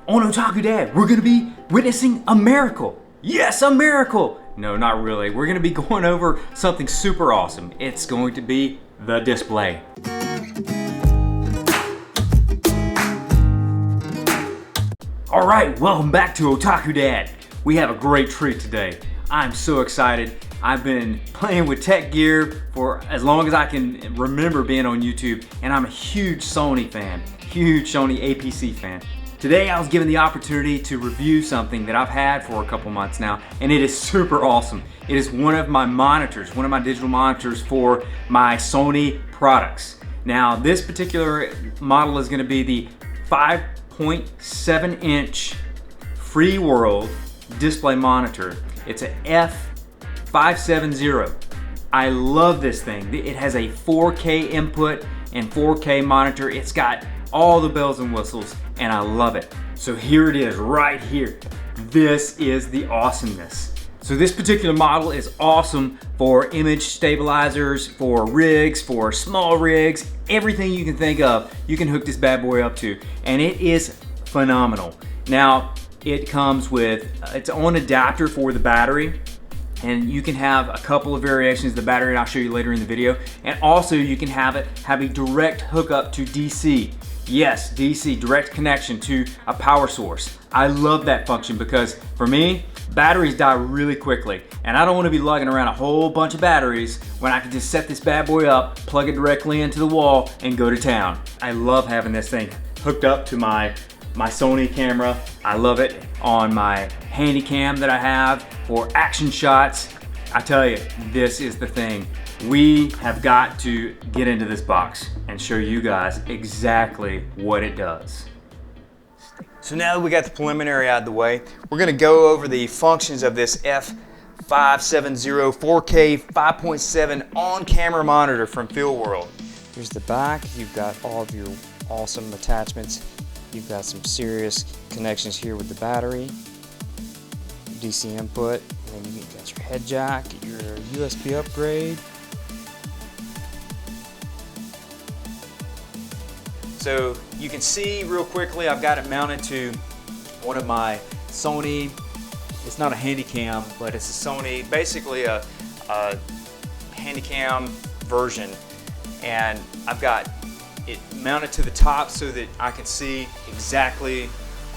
on Otaku Dad, we're gonna be witnessing a miracle. Yes, a miracle! No, not really. We're gonna be going over something super awesome. It's going to be the display. All right, welcome back to Otaku Dad. We have a great treat today. I'm so excited. I've been playing with tech gear for as long as I can remember being on YouTube, and I'm a huge Sony fan, huge Sony APC fan. Today I was given the opportunity to review something that I've had for a couple months now, and it is super awesome. It is one of my monitors, one of my digital monitors for my Sony products. Now this particular model is going to be the 5.7 inch FeelWorld display monitor. It's a F570. I love this thing. It has a 4K input and 4K monitor. It's got all the bells and whistles, and I love it. So here it is right here. This is the awesomeness. So this particular model is awesome for image stabilizers, for rigs, for small rigs, everything you can think of, you can hook this bad boy up to, and it is phenomenal. Now, it comes with its own adapter for the battery, and you can have a couple of variations of the battery, and I'll show you later in the video. And also you can have a direct hookup to DC. Yes, DC, direct connection to a power source. I love that function because for me, batteries die really quickly, and I don't want to be lugging around a whole bunch of batteries when I can just set this bad boy up, plug it directly into the wall, and go to town. I love having this thing hooked up to my Sony camera. I love it on my handy cam that I have for action shots. I tell you, this is the thing. We have got to get into this box and show you guys exactly what it does. So now that we got the preliminary out of the way, we're gonna go over the functions of this F570 4K 5.7 on-camera monitor from FeelWorld. Here's the back. You've got all of your awesome attachments. You've got some serious connections here with the battery, DC input, and then you've got your head jack, your USB upgrade. So you can see real quickly, I've got it mounted to one of my Sony, it's not a Handycam, but it's a Sony, basically a Handycam version. And I've got it mounted to the top so that I can see exactly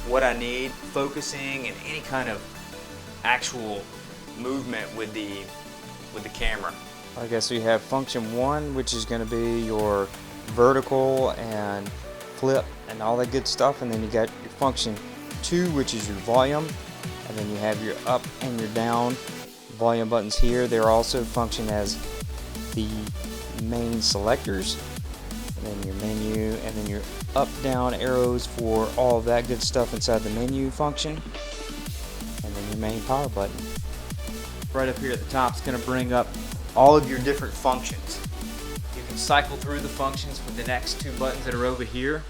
what I need, focusing and any kind of actual movement with the camera. Okay, so you have function 1, which is going to be your vertical and flip and all that good stuff, and then you got your function 2, which is your volume, and then you have your up and your down volume buttons here. They're also function as the main selectors, and then your menu, and then your up down arrows for all of that good stuff inside the menu function, and then your main power button. Right up here at the top is going to bring up all of your different functions. You can cycle through the functions with the next 2 buttons that are over here.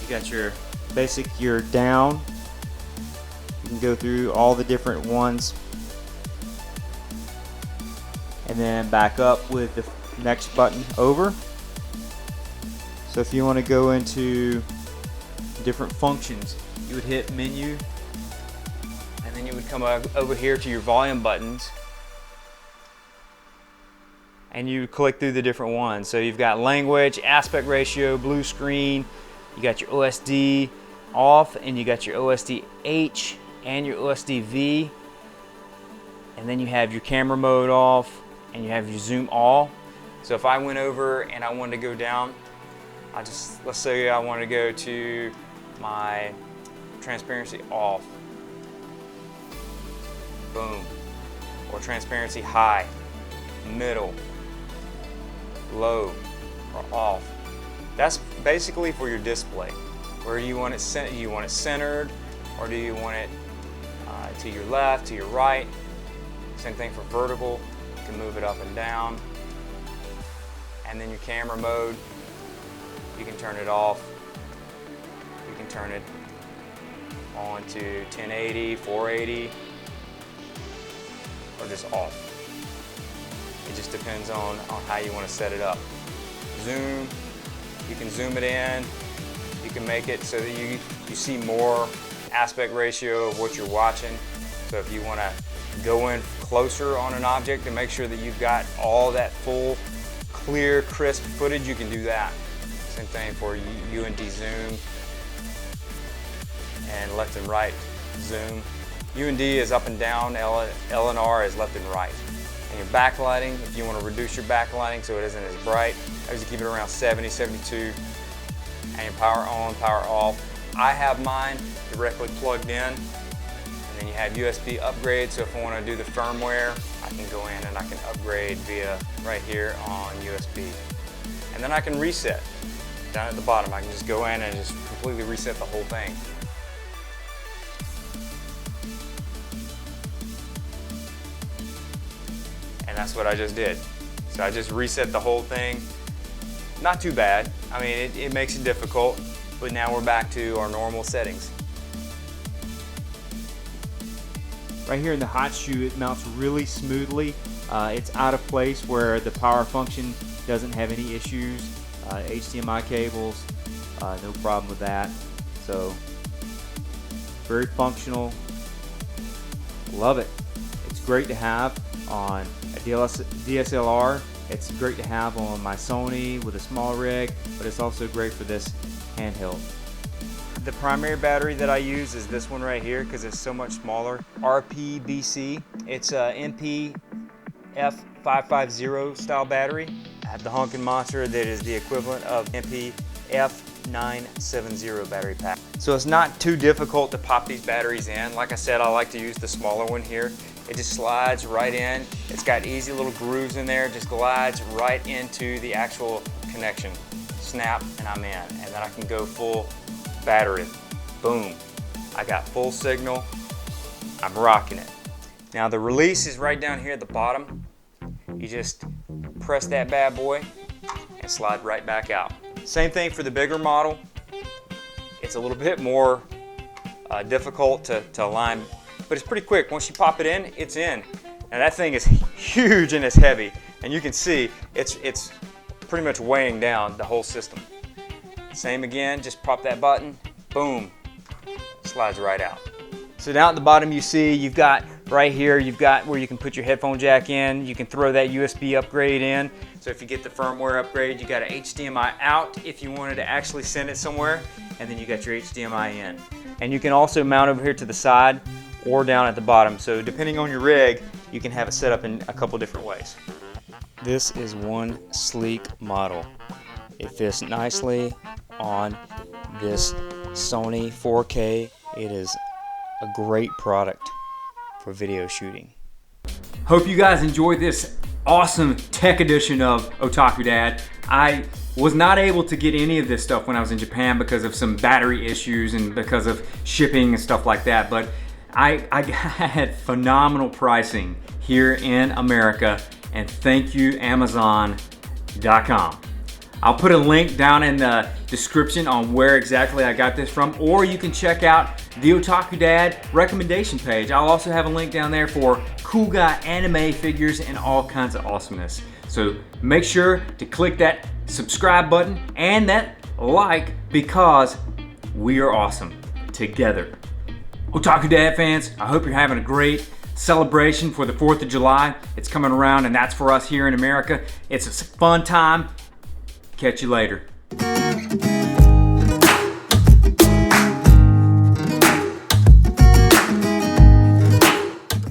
You got your basic, your down. You can go through all the different ones, and then back up with the next button over. So if you want to go into different functions, you would hit menu, and then you would come over here to your volume buttons, and you click through the different ones. So you've got language, aspect ratio, blue screen, you got your OSD off, and you got your OSD H and your OSD V, and then you have your camera mode off, and you have your zoom all. So if I went over and I wanted to go down, let's say I want to go to my transparency off, boom, or transparency high, middle, low, or off. That's basically for your display. Where do you want it centered? Do you want it centered, or do you want it to your left, to your right? Same thing for vertical. You can move it up and down. And then your camera mode, you can turn it off. You can turn it on to 1080, 480, or just off. It just depends on how you want to set it up. You can zoom it in. You can make it so that you see more aspect ratio of what you're watching. So if you want to go in closer on an object and make sure that you've got all that full, clear, crisp footage, you can do that. Same thing for UND zoom and left and right zoom. UND is up and down, LNR is left and right. And your backlighting, if you want to reduce your backlighting so it isn't as bright, I usually keep it around 70, 72. And your power on, power off. I have mine directly plugged in. And then you have USB upgrade, so if I want to do the firmware, I can go in and I can upgrade via right here on USB. And then I can reset. Down at the bottom, I can just go in and just completely reset the whole thing. And that's what I just did. So I just reset the whole thing. Not too bad. I mean, it makes it difficult, but now we're back to our normal settings. Right here in the hot shoe, it mounts really smoothly. It's out of place where the power function doesn't have any issues. HDMI cables, no problem with that. So, very functional. Love it. It's great to have on a DSLR. It's great to have on my Sony with a small rig, but it's also great for this handheld. The primary battery that I use is this one right here because it's so much smaller. RPBC. It's a MP F550 style battery. I have the honkin' monster that is the equivalent of MP F970 battery pack. So it's not too difficult to pop these batteries in. Like I said, I like to use the smaller one here. It just slides right in. It's got easy little grooves in there. It just glides right into the actual connection. Snap, and I'm in. And then I can go full battery. Boom. I got full signal. I'm rocking it. Now the release is right down here at the bottom. You just press that bad boy and slide right back out. Same thing for the bigger model. It's a little bit more difficult to align, but it's pretty quick. Once you pop it in, it's in. Now that thing is huge and it's heavy, and you can see it's pretty much weighing down the whole system. Same again, just pop that button, boom, slides right out. So down at the bottom you see you've got right here, you've got where you can put your headphone jack in. You can throw that USB upgrade in. So if you get the firmware upgrade, you got an HDMI out if you wanted to actually send it somewhere, and then you got your HDMI in. And you can also mount over here to the side or down at the bottom. So depending on your rig, you can have it set up in a couple different ways. This is one sleek model. It fits nicely on this Sony 4K. It is a great product for video shooting. Hope you guys enjoyed this awesome tech edition of Otaku Dad. I was not able to get any of this stuff when I was in Japan because of some battery issues and because of shipping and stuff like that, but I had phenomenal pricing here in America, and thank you Amazon.com. I'll put a link down in the description on where exactly I got this from, or you can check out the Otaku Dad recommendation page. I'll also have a link down there for cool guy anime figures and all kinds of awesomeness. So make sure to click that subscribe button and that like, because we are awesome together. Otaku Dad fans, I hope you're having a great celebration for the 4th of July. It's coming around, and that's for us here in America. It's a fun time. Catch you later.